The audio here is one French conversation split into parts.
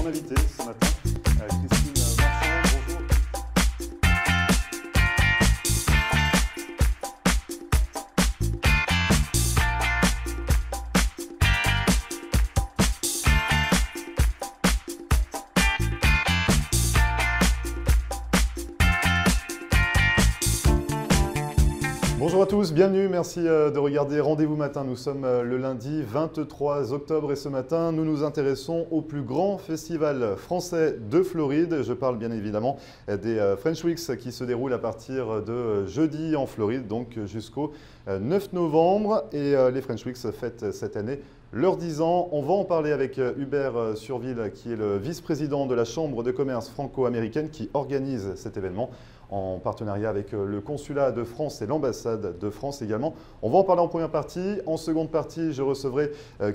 grande invitée ce matin, Christine Marchand. Bonjour. Bonjour à tous, bienvenue, merci de regarder Rendez-vous Matin. Nous sommes le lundi 23 octobre et ce matin, nous nous intéressons au plus grand festival français de Floride. Je parle bien évidemment des French Weeks qui se déroulent à partir de jeudi en Floride, donc jusqu'au 9 novembre. Et les French Weeks fêtent cette année leurs 10 ans. On va en parler avec Hubert Surville, qui est le vice-président de la Chambre de commerce franco-américaine qui organise cet événement en partenariat avec le consulat de France et l'ambassade de France également. On va en parler en première partie. En seconde partie, je recevrai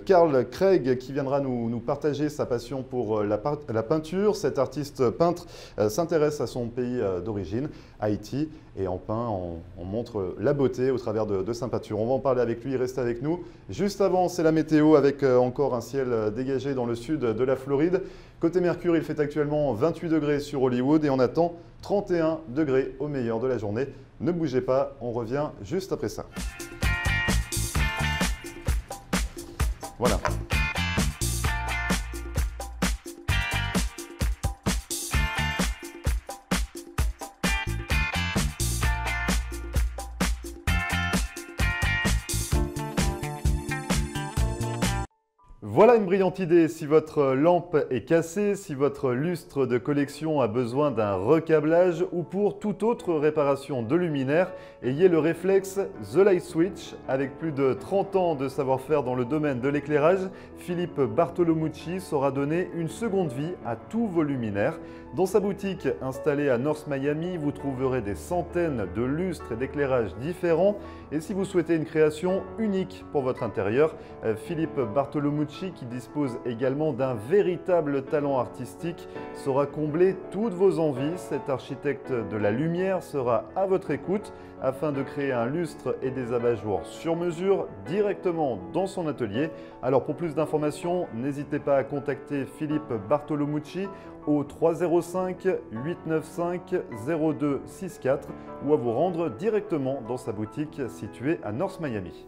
Carl Craig qui viendra nous partager sa passion pour la peinture. Cet artiste peintre s'intéresse à son pays d'origine, Haïti, et en peint, on montre la beauté au travers de sa peinture. On va en parler avec lui, restez avec nous. Juste avant, c'est la météo avec encore un ciel dégagé dans le sud de la Floride. Côté Mercure, il fait actuellement 28 degrés sur Hollywood et on attend 31 degrés au meilleur de la journée. Ne bougez pas, on revient juste après ça. Voilà. Voilà une brillante idée. Si votre lampe est cassée, si votre lustre de collection a besoin d'un recablage ou pour toute autre réparation de luminaire, ayez le réflexe The Light Switch. Avec plus de 30 ans de savoir-faire dans le domaine de l'éclairage, Philippe Bartolomucci saura donner une seconde vie à tous vos luminaires. Dans sa boutique installée à North Miami, vous trouverez des centaines de lustres et d'éclairages différents. Et si vous souhaitez une création unique pour votre intérieur, Philippe Bartolomucci, qui dispose également d'un véritable talent artistique, saura combler toutes vos envies. Cet architecte de la lumière sera à votre écoute afin de créer un lustre et des abat-jours sur mesure directement dans son atelier. Alors pour plus d'informations, n'hésitez pas à contacter Philippe Bartolomucci au 305 895 0264 ou à vous rendre directement dans sa boutique située à North Miami.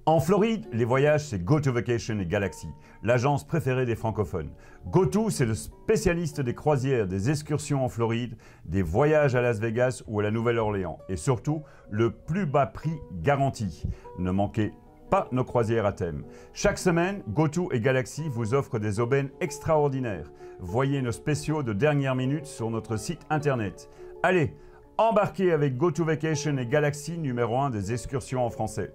En Floride, les voyages, c'est GoTo Vacation et Galaxy, l'agence préférée des francophones. GoTo, c'est le spécialiste des croisières, des excursions en Floride, des voyages à Las Vegas ou à la Nouvelle-Orléans. Et surtout, le plus bas prix garanti. Ne manquez pas nos croisières à thème. Chaque semaine, GoTo et Galaxy vous offrent des aubaines extraordinaires. Voyez nos spéciaux de dernière minute sur notre site internet. Allez, embarquez avec GoTo Vacation et Galaxy, numéro 1 des excursions en français.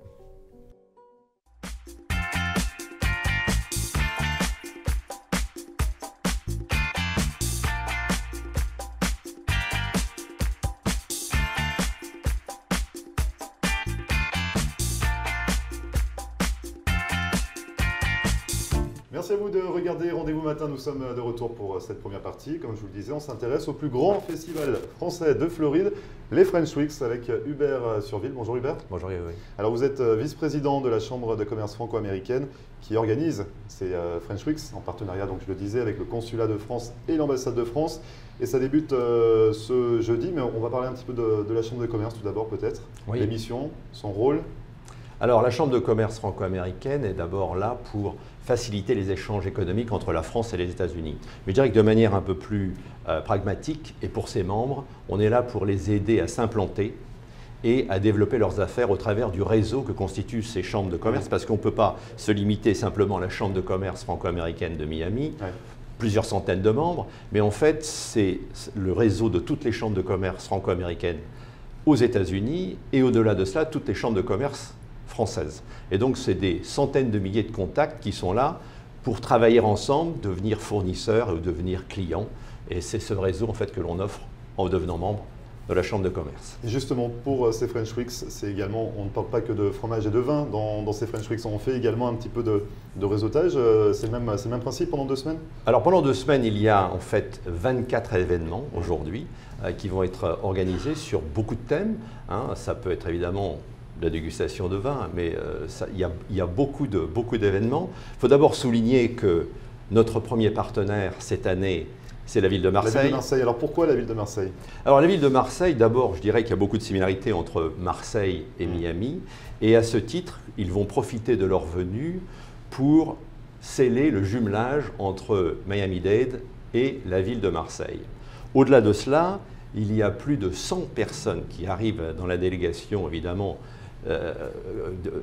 Merci à vous de regarder Rendez-vous Matin. Nous sommes de retour pour cette première partie. Comme je vous le disais, on s'intéresse au plus grand festival français de Floride, les French Weeks, avec Hubert Surville. Bonjour Hubert. Bonjour Yuri. Alors vous êtes vice-président de la Chambre de commerce franco-américaine qui organise ces French Weeks en partenariat, donc je le disais, avec le consulat de France et l'ambassade de France. Et ça débute ce jeudi, mais on va parler un petit peu de la Chambre de commerce tout d'abord peut-être. Oui. L'émission, son rôle. Alors la Chambre de commerce franco-américaine est d'abord là pour faciliter les échanges économiques entre la France et les États-Unis. Mais je dirais que de manière un peu plus pragmatique, et pour ses membres, on est là pour les aider à s'implanter et à développer leurs affaires au travers du réseau que constituent ces chambres de commerce, parce qu'on ne peut pas se limiter simplement à la Chambre de commerce franco-américaine de Miami, plusieurs centaines de membres, mais en fait c'est le réseau de toutes les chambres de commerce franco-américaines aux États-Unis et au-delà de cela, toutes les chambres de commerce françaises. Et donc c'est des centaines de milliers de contacts qui sont là pour travailler ensemble, devenir fournisseurs ou devenir clients. Et c'est ce réseau en fait que l'on offre en devenant membre de la Chambre de commerce. Et justement, pour ces French Weeks, c'est également, on ne parle pas que de fromage et de vin dans ces French Weeks, on fait également un petit peu de réseautage. C'est le même principe pendant 2 semaines? Alors pendant 2 semaines, il y a en fait 24 événements aujourd'hui qui vont être organisés sur beaucoup de thèmes. Ça peut être évidemment de la dégustation de vin, mais il y a beaucoup d'événements. Il faut d'abord souligner que Notre premier partenaire cette année, c'est la ville de Marseille. La ville de Marseille. Alors pourquoi la ville de Marseille? Alors la ville de Marseille, d'abord, je dirais qu'il y a beaucoup de similarités entre Marseille et Miami. Et à ce titre, ils vont profiter de leur venue pour sceller le jumelage entre Miami-Dade et la ville de Marseille. Au-delà de cela, il y a plus de 100 personnes qui arrivent dans la délégation, évidemment,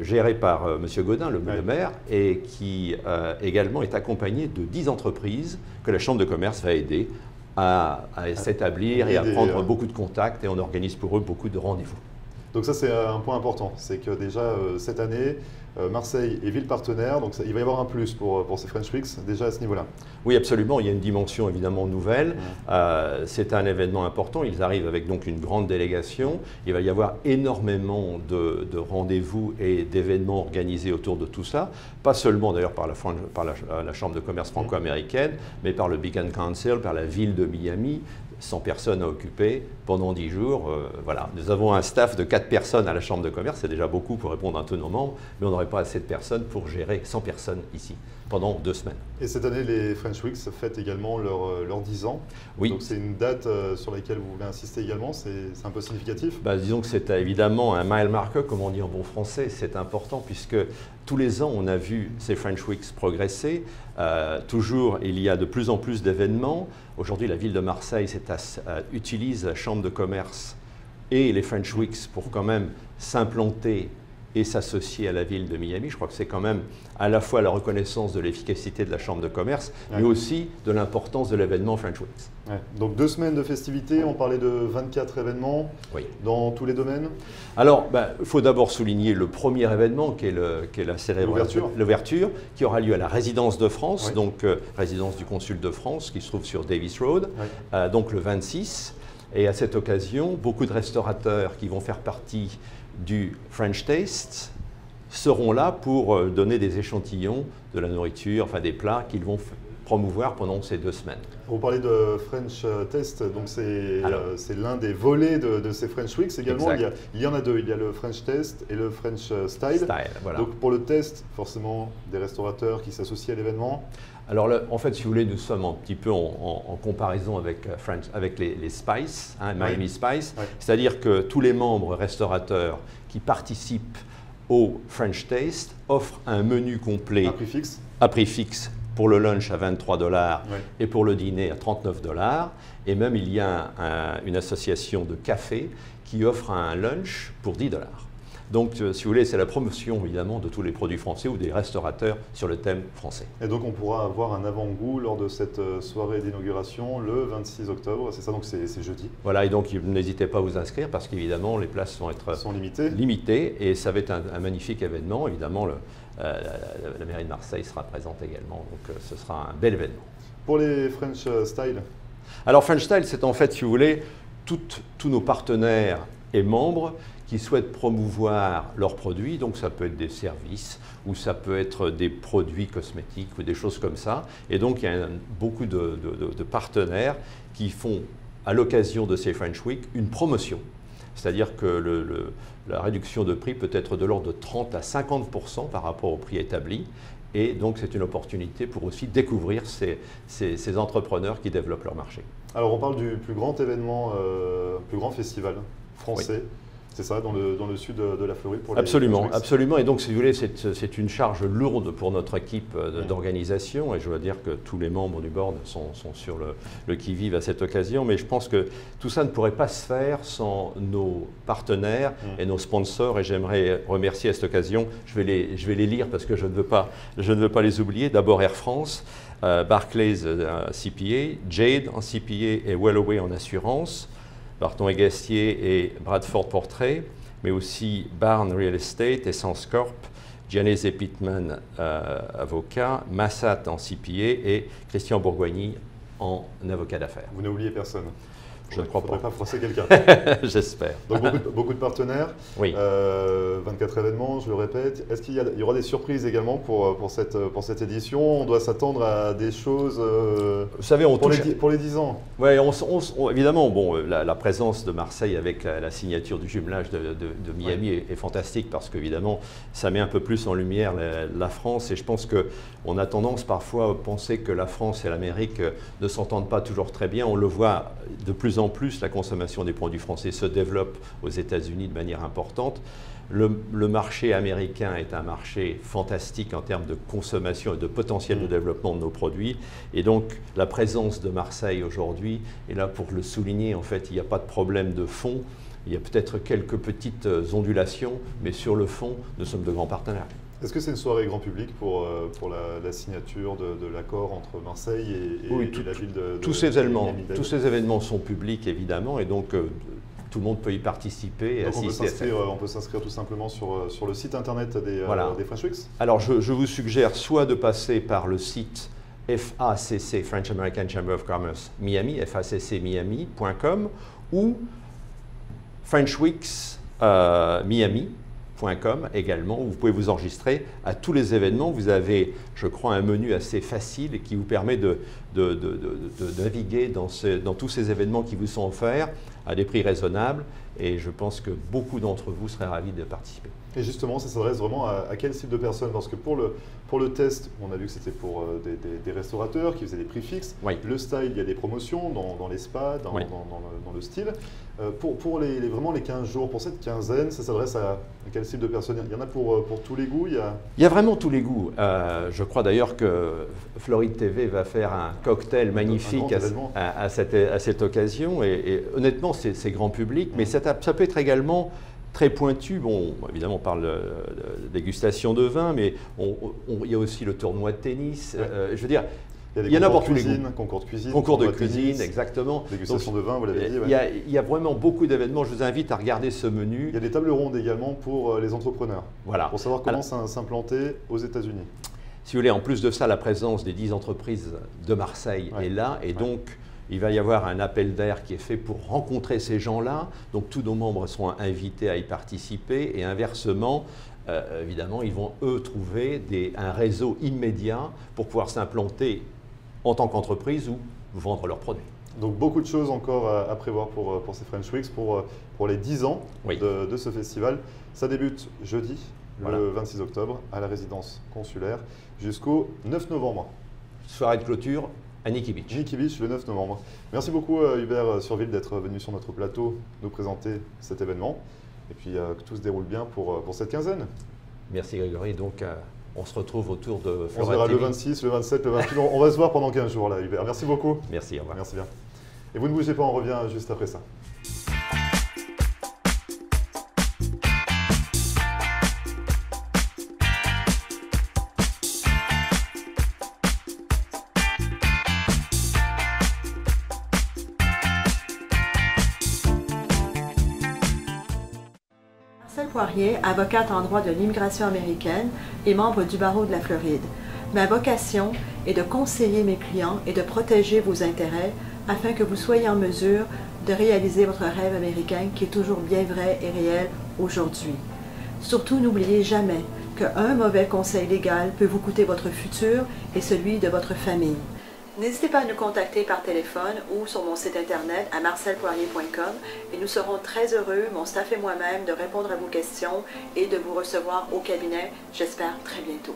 gérée par M. Gaudin, le maire, et qui également est accompagné de 10 entreprises que la Chambre de commerce va aider à s'établir et à prendre beaucoup de contacts, et on organise pour eux beaucoup de rendez-vous. Donc ça, c'est un point important, c'est que déjà cette année, Marseille est ville partenaire, donc il va y avoir un plus pour ces French Weeks, déjà à ce niveau-là. Oui, absolument, il y a une dimension évidemment nouvelle, c'est un événement important, ils arrivent avec donc une grande délégation, il va y avoir énormément de rendez-vous et d'événements organisés autour de tout ça, pas seulement d'ailleurs par la Chambre de commerce franco-américaine, mais par le Beacon Council, par la ville de Miami, 100 personnes à occuper pendant 10 jours. Voilà. Nous avons un staff de 4 personnes à la Chambre de commerce, c'est déjà beaucoup pour répondre à tous nos membres, mais on n'aurait pas assez de personnes pour gérer 100 personnes ici pendant 2 semaines. Et cette année, les French Weeks fêtent également leurs 10 ans. Oui. Donc c'est une date sur laquelle vous voulez insister également, c'est un peu significatif? Disons que c'est évidemment un mile marker, comme on dit en bon français, c'est important puisque tous les ans on a vu ces French Weeks progresser. Toujours, il y a de plus en plus d'événements. Aujourd'hui, la ville de Marseille utilise la Chambre de commerce et les French Weeks pour quand même s'implanter et s'associer à la ville de Miami. Je crois que c'est quand même à la fois la reconnaissance de l'efficacité de la Chambre de commerce, mais aussi de l'importance de l'événement French Weeks. Donc 2 semaines de festivités, on parlait de 24 événements dans tous les domaines. Alors, il faut d'abord souligner le premier événement qui est la célébration, l'ouverture, qui aura lieu à la Résidence de France, donc résidence du Consul de France, qui se trouve sur Davis Road, donc le 26. Et à cette occasion, beaucoup de restaurateurs qui vont faire partie du French Taste seront là pour donner des échantillons de la nourriture, enfin des plats qu'ils vont promouvoir pendant ces 2 semaines. Vous parlez de French Taste, donc c'est l'un des volets de ces French Weeks également. Il y en a 2, il y a le French Taste et le French Style. Voilà. Donc pour le test, forcément des restaurateurs qui s'associent à l'événement. Alors en fait, si vous voulez, nous sommes un petit peu en comparaison avec les Spice, Miami Spice, c'est-à-dire que tous les membres restaurateurs qui participent au French Taste offrent un menu complet à prix fixe pour le lunch à 23 $, et pour le dîner à 39 $. Et même, il y a une association de café qui offre un lunch pour 10 $. Donc, si vous voulez, c'est la promotion, évidemment, de tous les produits français ou des restaurateurs sur le thème français. Et donc, on pourra avoir un avant-goût lors de cette soirée d'inauguration le 26 octobre, c'est ça, donc c'est jeudi. Voilà, et donc, n'hésitez pas à vous inscrire parce qu'évidemment, les places sont limitées et ça va être un magnifique événement. Évidemment, la mairie de Marseille sera présente également, donc ce sera un bel événement. Pour les French Style? Alors French Style, c'est en fait, si vous voulez, tous nos partenaires et membres qui souhaitent promouvoir leurs produits, donc ça peut être des services ou ça peut être des produits cosmétiques ou des choses comme ça. Et donc il y a beaucoup de partenaires qui font, à l'occasion de ces French Week, une promotion. C'est-à-dire que la réduction de prix peut être de l'ordre de 30 à 50% par rapport au prix établi. Et donc, c'est une opportunité pour aussi découvrir ces entrepreneurs qui développent leur marché. Alors, on parle du plus grand événement, plus grand festival français. C'est ça, dans le sud de la Floride pour les Absolument, absolument. Et donc, si vous voulez, c'est une charge lourde pour notre équipe d'organisation. Et je dois dire que tous les membres du board sont sur le qui-vive à cette occasion. Mais je pense que tout ça ne pourrait pas se faire sans nos partenaires et nos sponsors. Et j'aimerais remercier à cette occasion, je vais les lire parce que je ne veux pas les oublier. D'abord Air France, Barclays CPA, Jade en CPA et Wellaway en assurance, Barton et Gastier et Bradford Portrait, mais aussi Barn Real Estate, Essence Corp, Gianese Pittman, avocat, Massat en CPA et Christian Bourgoigny en avocat d'affaires. Vous n'oubliez personne? Je ne crois pas. Il ne faudrait pas froisser quelqu'un. J'espère. Donc beaucoup de partenaires, oui. 24 événements, je le répète. Est-ce qu'il y aura des surprises également pour cette édition? On doit s'attendre à des choses vous savez, pour les 10 ans. Oui, évidemment, bon, la présence de Marseille avec la signature du jumelage de Miami est fantastique parce qu'évidemment, ça met un peu plus en lumière la France et je pense qu'on a tendance parfois à penser que la France et l'Amérique ne s'entendent pas toujours très bien. On le voit de plus en plus, la consommation des produits français se développe aux États-Unis de manière importante. Le marché américain est un marché fantastique en termes de consommation et de potentiel de développement de nos produits. Et donc, la présence de Marseille aujourd'hui est là pour le souligner. En fait, il n'y a pas de problème de fond. Il y a peut-être quelques petites ondulations, mais sur le fond, nous sommes de grands partenaires. Est-ce que c'est une soirée grand public pour la signature de l'accord entre Marseille et la ville de tous ces événements sont publics, évidemment, et donc tout le monde peut y participer. Donc on peut s'inscrire tout simplement sur le site internet des French Weeks. Alors je vous suggère soit de passer par le site FACC, French American Chamber of Commerce Miami, faccmiami.com, ou French Weeks Miami.com également, où vous pouvez vous enregistrer à tous les événements. Vous avez, je crois, un menu assez facile qui vous permet de naviguer dans tous ces événements qui vous sont offerts à des prix raisonnables. Et je pense que beaucoup d'entre vous seraient ravis de participer. Et justement, ça s'adresse vraiment à quel type de personnes? Parce que pour le test, on a vu que c'était pour des restaurateurs qui faisaient des prix fixes. Oui. Le style, il y a des promotions dans les spas, dans le style. Pour vraiment les 15 jours, pour cette quinzaine, ça s'adresse à quel type de personnes? Il y en a pour tous les goûts? Il y a vraiment tous les goûts. Je crois d'ailleurs que Floride TV va faire un cocktail magnifique à cette occasion. Et honnêtement, c'est grand public, mais ça peut être également très pointu. Bon, évidemment, on parle de dégustation de vin, mais il y a aussi le tournoi de tennis. Je veux dire, il y en a pour tous les goûts. Concours de cuisine, exactement. Dégustation de vin, vous l'avez dit. Il y a vraiment beaucoup d'événements. Je vous invite à regarder ce menu. Il y a des tables rondes également pour les entrepreneurs. Voilà. Pour savoir comment s'implanter aux États-Unis. Si vous voulez, en plus de ça, la présence des 10 entreprises de Marseille est là. Et donc, il va y avoir un appel d'air qui est fait pour rencontrer ces gens-là. Donc, tous nos membres seront invités à y participer. Et inversement, évidemment, ils vont, eux, trouver un réseau immédiat pour pouvoir s'implanter en tant qu'entreprise ou vendre leurs produits. Donc, beaucoup de choses encore à prévoir pour ces French Weeks, pour les 10 ans de ce festival. Ça débute jeudi, le 26 octobre, à la résidence consulaire, jusqu'au 9 novembre. Soirée de clôture à Nikki Beach. Nikki Beach, le 9 novembre. Merci beaucoup Hubert Surville d'être venu sur notre plateau nous présenter cet événement. Et puis que tout se déroule bien pour cette quinzaine. Merci Grégory. Donc on se retrouve autour de Floride. On se verra le 26, le 27, le 28. On va se voir pendant 15 jours là, Hubert. Merci beaucoup. Merci, au revoir. Merci bien. Et vous ne bougez pas, on revient juste après ça. Marcelle Poirier, avocate en droit de l'immigration américaine et membre du barreau de la Floride. Ma vocation est de conseiller mes clients et de protéger vos intérêts afin que vous soyez en mesure de réaliser votre rêve américain qui est toujours bien vrai et réel aujourd'hui. Surtout, n'oubliez jamais qu'un mauvais conseil légal peut vous coûter votre futur et celui de votre famille. N'hésitez pas à nous contacter par téléphone ou sur mon site internet à marcelpoirier.com et nous serons très heureux, mon staff et moi-même, de répondre à vos questions et de vous recevoir au cabinet, j'espère très bientôt.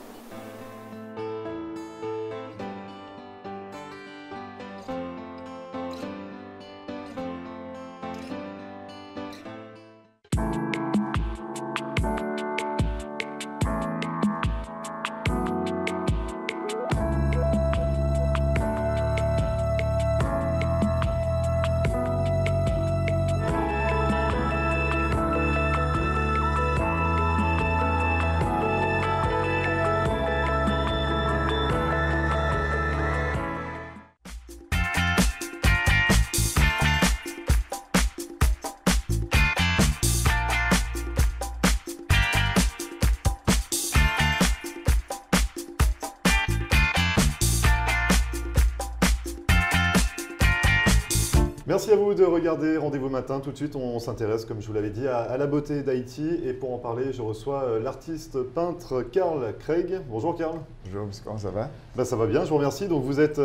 Merci à vous de regarder Rendez-vous matin. Tout de suite, on s'intéresse, comme je vous l'avais dit, à la beauté d'Haïti. Et pour en parler, je reçois l'artiste peintre Carl Craig. Bonjour Carl. Bonjour, comment ça va? Ça va bien, je vous remercie. Donc vous êtes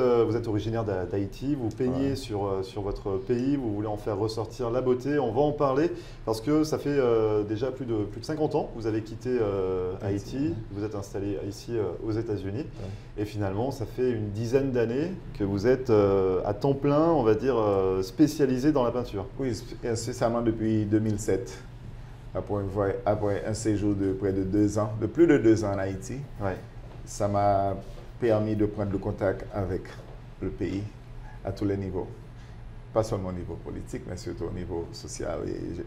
originaire d'Haïti, vous peignez sur votre pays, vous voulez en faire ressortir la beauté. On va en parler parce que ça fait déjà plus de 50 ans que vous avez quitté Haïti, vous êtes installé ici aux États-Unis. Et finalement, ça fait une dizaine d'années que vous êtes à temps plein, on va dire, spécialisé dans la peinture. Oui, spécialement depuis 2007, après un séjour de près de 2 ans, de plus de 2 ans en Haïti. Ouais. Ça m'a permis de prendre le contact avec le pays à tous les niveaux. Pas seulement au niveau politique, mais surtout au niveau social.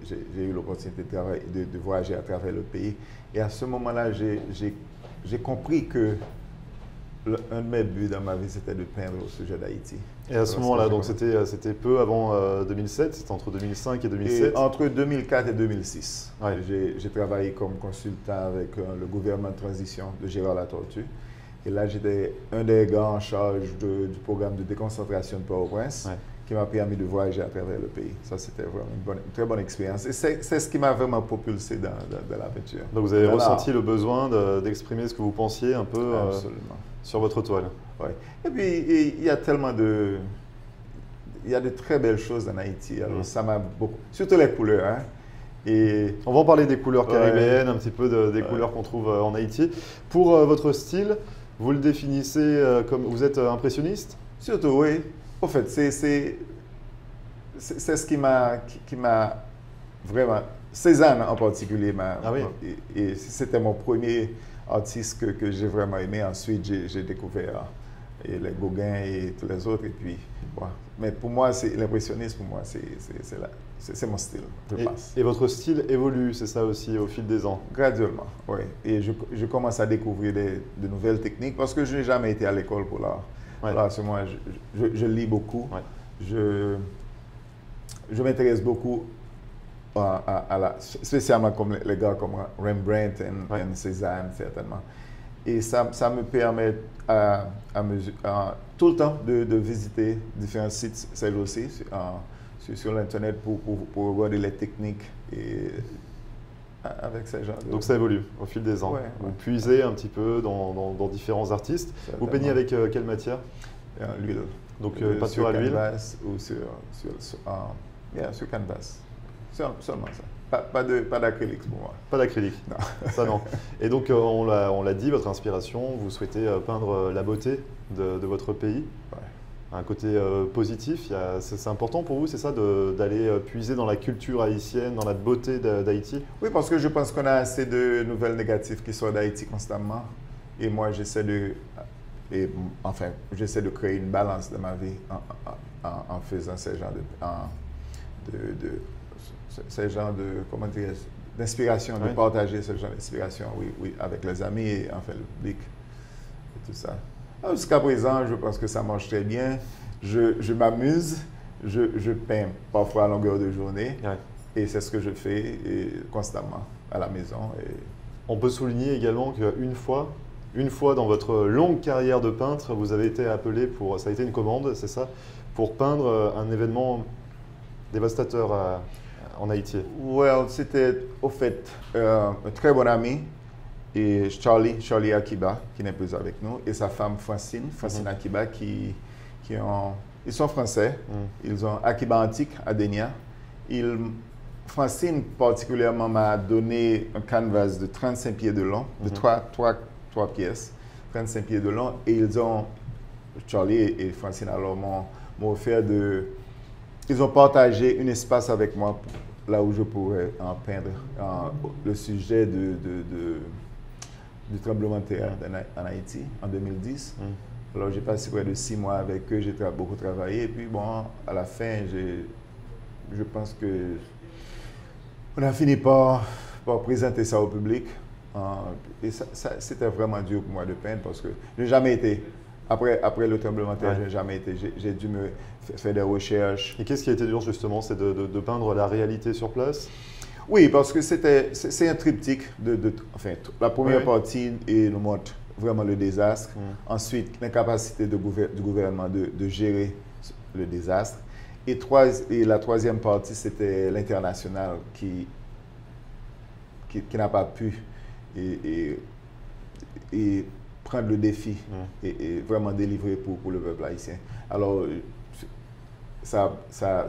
J'ai eu l'opportunité de voyager à travers le pays. Et à ce moment-là, j'ai compris que un de mes buts dans ma vie, c'était de peindre au sujet d'Haïti. Et à ce moment-là, donc c'était peu avant 2007, c'était entre 2005 et 2007. Et entre 2004 et 2006, ouais. J'ai travaillé comme consultant avec le gouvernement de transition de Gérard Latortue. Et là, j'étais un des gars en charge du programme de déconcentration de Port-au-Prince, ouais, qui m'a permis de voyager à travers le pays. Ça, c'était vraiment une très bonne expérience. Et c'est ce qui m'a vraiment propulsé dans la peinture. Donc vous avez ressenti le besoin d'exprimer ce que vous pensiez un peu sur votre toile. Ouais. Et puis, il y a tellement de... Il y a de très belles choses en Haïti. Alors, ça m'a beaucoup... Surtout les couleurs, hein. Et on va en parler des couleurs caribéennes, un petit peu des couleurs qu'on trouve en Haïti. Pour votre style, vous le définissez comme... Vous êtes impressionniste? Surtout, oui. En fait, c'est ce qui m'a vraiment... Cézanne en particulier m'a... Ah oui. Et c'était mon premier artiste que j'ai vraiment aimé. Ensuite, j'ai découvert les Gauguin et tous les autres. Et puis, voilà. Mais pour moi, l'impressionnisme, pour moi, c'est mon style, je pense. Et votre style évolue, c'est ça aussi, au fil des ans? Graduellement, oui. Et je commence à découvrir de nouvelles techniques parce que je n'ai jamais été à l'école pour l'art. Ouais. Là, moi, je lis beaucoup. Ouais. Je m'intéresse beaucoup spécialement comme les gars comme Rembrandt et Cézanne, certainement. Et ça me permet tout le temps de visiter différents sites, celles aussi, sur l'Internet pour regarder les techniques et avec ces gens. Donc ça évolue au fil des ans. Ouais, vous puisez un petit peu dans différents artistes. Certainement. Vous peignez avec quelle matière? L'huile. Donc peinture à l'huile? Sur canvas ou sur canvas. Seulement ça. Pas d'acrylique pour moi. Pas d'acrylique? Non. Ça non. Et donc on l'a dit, votre inspiration, vous souhaitez peindre la beauté de votre pays. Ouais. Un côté positif, c'est important pour vous, c'est ça, d'aller puiser dans la culture haïtienne, dans la beauté d'Haïti? Oui, parce que je pense qu'on a assez de nouvelles négatives qui sortent d'Haïti constamment. Et moi, j'essaie de créer une balance dans ma vie en faisant ces genres d'inspiration, de partager ce genre d'inspiration, oui, avec les amis et enfin le public et tout ça. Jusqu'à présent, je pense que ça marche très bien. Je m'amuse, je peins parfois à longueur de journée, et c'est ce que je fais constamment à la maison. Et on peut souligner également qu'une fois dans votre longue carrière de peintre, vous avez été appelé ça a été une commande, c'est ça, pour peindre un événement dévastateur en Haïti. Well, c'était au fait un très bon ami, et Charlie Akiba, qui n'est plus avec nous, et sa femme Francine Akiba, ils sont français, ils ont Akiba Antique à Denia. Francine particulièrement m'a donné un canvas de 35 pieds de long, de 3 pièces, 35 pieds de long, et Charlie et Francine alors m'ont offert ils ont partagé un espace avec moi là où je pourrais en peindre le sujet du tremblement de terre en Haïti en 2010. Alors j'ai passé près de 6 mois avec eux, j'ai beaucoup travaillé et puis bon, à la fin, je pense que on a fini par présenter ça au public. Et c'était vraiment dur pour moi de peindre parce que je n'ai jamais été, après le tremblement de terre, je n'ai jamais été, j'ai dû me faire des recherches. Et qu'est-ce qui a été dur justement, c'est de peindre la réalité sur place? Oui, parce que c'est un triptyque. La première partie nous montre vraiment le désastre. Ensuite, l'incapacité du gouvernement de gérer le désastre. Et la troisième partie, c'était l'international qui n'a pas pu et prendre le défi et vraiment délivrer pour le peuple haïtien. Alors, ça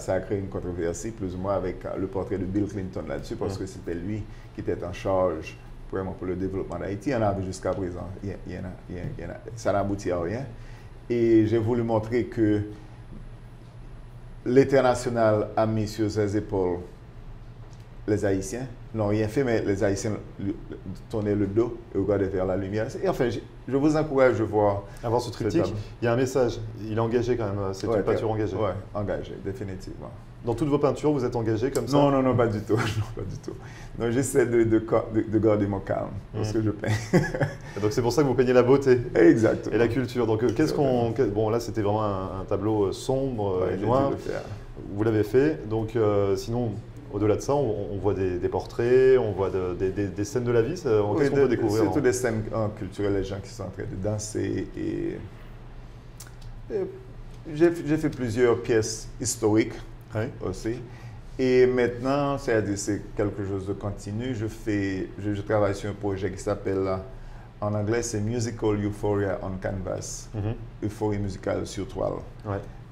a créé une controversie, plus ou moins, avec le portrait de Bill Clinton là-dessus, parce que c'était lui qui était en charge vraiment pour le développement d'Haïti. Il y en avait jusqu'à présent. Ça n'a abouti à rien. Et j'ai voulu montrer que l'international a mis sur ses épaules les Haïtiens. N'ont rien fait, mais les Haïtiens tournaient le dos et regardaient vers la lumière. Et enfin, je vous encourage de voir. Avant ce triptyque, il y a un message. Il est engagé quand même. C'est une peinture engagée. Oui, engagé, définitivement. Dans toutes vos peintures, vous êtes engagé comme ça? Non, pas du tout. Non, pas du tout. Non, j'essaie de garder mon calme lorsque je peins. Donc c'est pour ça que vous peignez la beauté. Exactement. Et la culture. Donc bon, là, c'était vraiment un tableau sombre et noir. Vous l'avez fait. Donc sinon, au-delà de ça, on voit des portraits, on voit des scènes de la vie. Qu'est-ce qu'on peut découvrir? Surtout des scènes culturelles, les gens qui sont en train de danser. J'ai fait plusieurs pièces historiques aussi. Et maintenant, c'est quelque chose de continu. Je travaille sur un projet qui s'appelle, en anglais, c'est Musical Euphoria on Canvas. Euphorie musicale sur toile.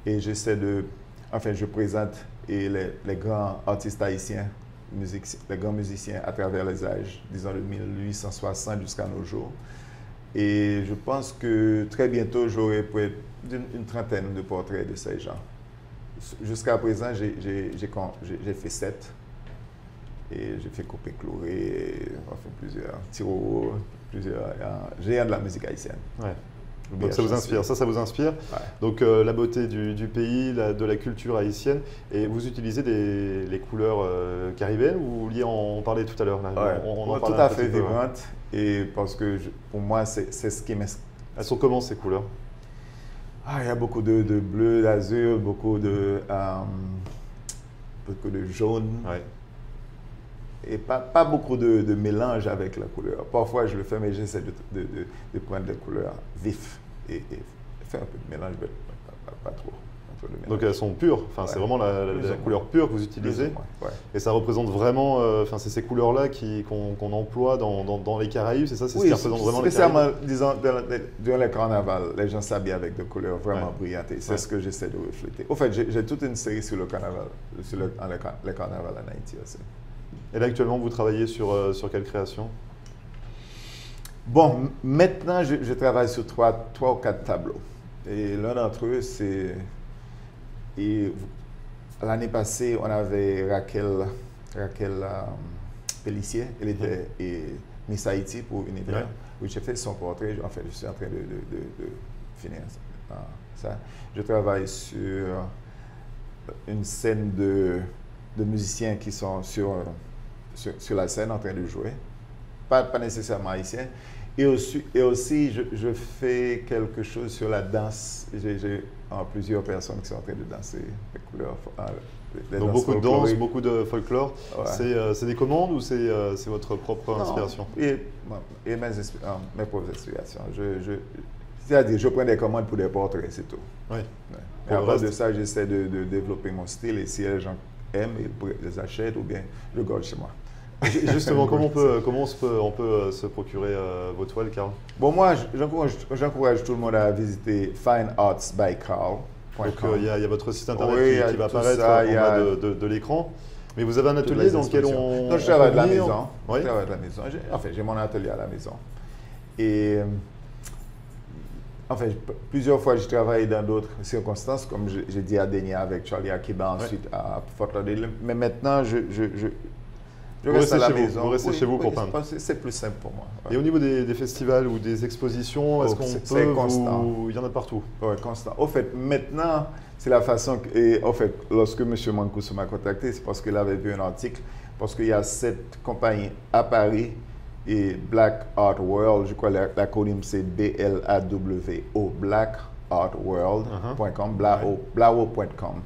Et je présente les grands artistes haïtiens, les grands musiciens à travers les âges, disons de 1860 jusqu'à nos jours. Et je pense que très bientôt, j'aurai près d'une trentaine de portraits de ces gens. Jusqu'à présent, j'ai fait 7. Et j'ai fait couper clouer, enfin plusieurs tiroirs, plusieurs géants de la musique haïtienne. Donc ça vous inspire, ça vous inspire. Donc la beauté du pays, de la culture haïtienne. Et vous utilisez les couleurs caribéennes ou liées, on parlait tout à l'heure. Tout à fait vibrantes. Et parce que pour moi, c'est ce qui m'est... Elles sont comment ces couleurs? Il y a beaucoup de bleu, d'azur, beaucoup de jaune. Et pas beaucoup de mélange avec la couleur. Parfois, je le fais, mais j'essaie de prendre des couleurs vives et faire un peu de mélange, mais pas trop. Donc elles sont pures, c'est vraiment la couleur pure que vous utilisez. Et ça représente vraiment, c'est ces couleurs-là qu'on emploie dans les Caraïbes, c'est ça? C'est ce qui représente vraiment les Caraïbes? Spécialement, disons, durant le carnaval, les gens s'habillent avec des couleurs vraiment brillantes. C'est ce que j'essaie de refléter. Au fait, j'ai toute une série sur le carnaval, sur le carnaval en Haïti aussi. Et là, actuellement, vous travaillez sur quelle création? Bon, maintenant, je travaille sur 3 ou 4 tableaux. Et l'un d'entre eux, c'est... L'année passée, on avait Raquel Pellissier. Elle était Miss Haïti pour Univers. Oui, j'ai fait son portrait. En fait, je suis en train de finir ça. Je travaille sur une scène de musiciens qui sont sur la scène en train de jouer, pas nécessairement haïtiens. Et aussi je fais quelque chose sur la danse. J'ai plusieurs personnes qui sont en train de danser les couleurs. Donc beaucoup de danse, beaucoup de folklore. C'est des commandes ou c'est votre propre inspiration? Et mes propres inspirations. C'est-à-dire, je prends des commandes pour des portraits, c'est tout. Et à part de ça, j'essaie de développer mon style. Et si les gens aiment, ils les achètent ou bien je garde chez moi. Justement, comment on peut se procurer vos toiles, Carl? Bon, moi, j'encourage tout le monde à visiter fineartsbycarl.com. Donc, il y a votre site internet qui va apparaître en bas de l'écran. Mais vous avez un atelier dans lequel on... Non, je travaille de la maison. Je travaille de la maison. Enfin, j'ai mon atelier à la maison. Et... Enfin, plusieurs fois, je travaille dans d'autres circonstances, comme j'ai dit à Denia avec Charlie Akiba, ensuite à Fort Lauderdale. Mais maintenant, je reste à la maison. Vous restez chez vous pour peindre. C'est plus simple pour moi. Et au niveau des festivals ou des expositions, est-ce qu'on peut constant. Il y en a partout? Oui, constant. Au fait, maintenant, c'est la façon... Et au fait, lorsque M. Mancuso m'a contacté, c'est parce qu'il avait vu un article, parce qu'il y a cette compagnie à Paris, et Black Art World, je crois l'acronyme c'est BLAWO, blackartworld.com, blao.com.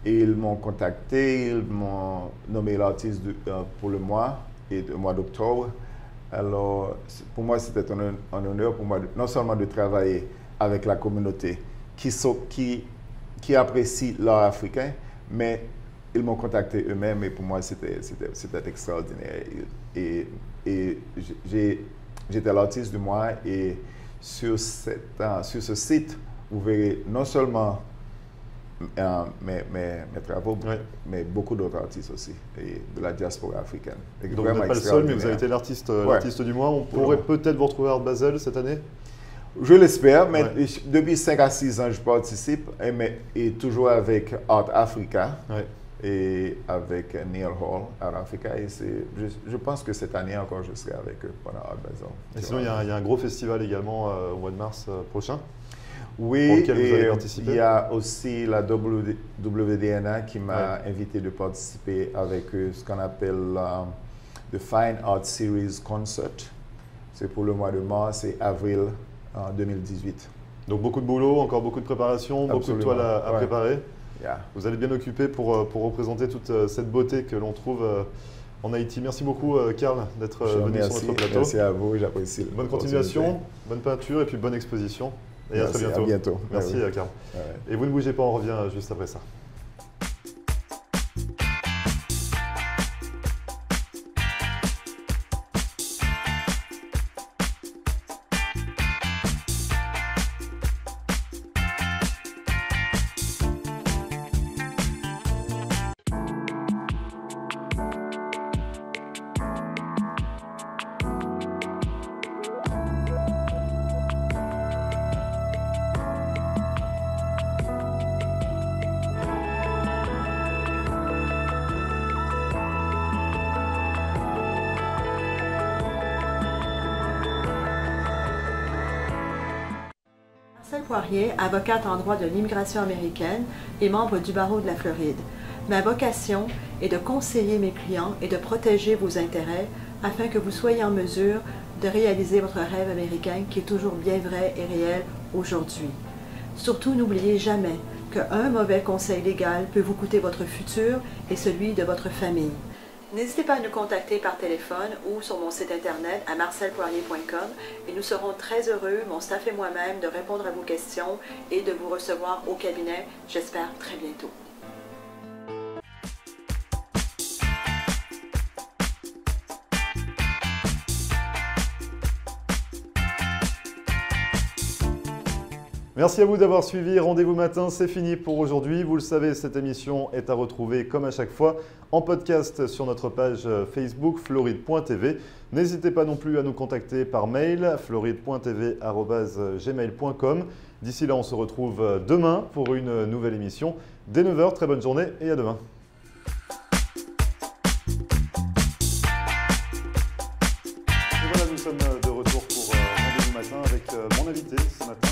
Et ils m'ont contacté, ils m'ont nommé l'artiste pour le mois d'octobre. Alors, pour moi, c'était un honneur pour moi, non seulement de travailler avec la communauté qui apprécie l'art africain, Mais ils m'ont contacté eux-mêmes et pour moi, c'était extraordinaire. Et j'étais l'artiste du mois et sur ce site, vous verrez non seulement mes travaux, mais beaucoup d'autres artistes aussi, et de la diaspora africaine. Et donc vous n'êtes pas le seul, mais vous avez été l'artiste du mois. On pourrait peut-être vous retrouver à Art Basel cette année? Je l'espère, mais depuis 5 à 6 ans, je participe, et toujours avec Art Africa. Et avec Neil Hall, Art Africa. Et je pense que cette année encore, je serai avec eux pendant Art Basel. Et sinon, il y a un gros festival également au mois de mars prochain. Oui, pour lequel vous allez participer. Il y a aussi la WDNA qui m'a invité de participer avec eux, ce qu'on appelle the Fine Art Series Concert. C'est pour le mois de mars et avril 2018. Donc beaucoup de boulot, encore beaucoup de préparation, beaucoup de toiles à préparer. Vous allez bien occuper pour représenter toute cette beauté que l'on trouve en Haïti. Merci beaucoup, Karl, d'être venu sur notre plateau. Merci à vous, j'apprécie. Bonne continuation, bonne peinture et puis bonne exposition. Et à très bientôt. À bientôt. Merci, Karl. Et vous ne bougez pas, on revient juste après ça. Marcel Poirier, avocate en droit de l'immigration américaine et membre du barreau de la Floride. Ma vocation est de conseiller mes clients et de protéger vos intérêts afin que vous soyez en mesure de réaliser votre rêve américain qui est toujours bien vrai et réel aujourd'hui. Surtout, n'oubliez jamais qu'un mauvais conseil légal peut vous coûter votre futur et celui de votre famille. N'hésitez pas à nous contacter par téléphone ou sur mon site internet à marcelpoirier.com et nous serons très heureux, mon staff et moi-même, de répondre à vos questions et de vous recevoir au cabinet, j'espère très bientôt. Merci à vous d'avoir suivi Rendez-vous Matin, c'est fini pour aujourd'hui. Vous le savez, cette émission est à retrouver comme à chaque fois en podcast sur notre page Facebook floride.tv. N'hésitez pas non plus à nous contacter par mail floride.tv@gmail.com. D'ici là, on se retrouve demain pour une nouvelle émission dès 9 h. Très bonne journée et à demain. Et voilà, nous sommes de retour pour Rendez-vous Matin avec mon invité ce matin.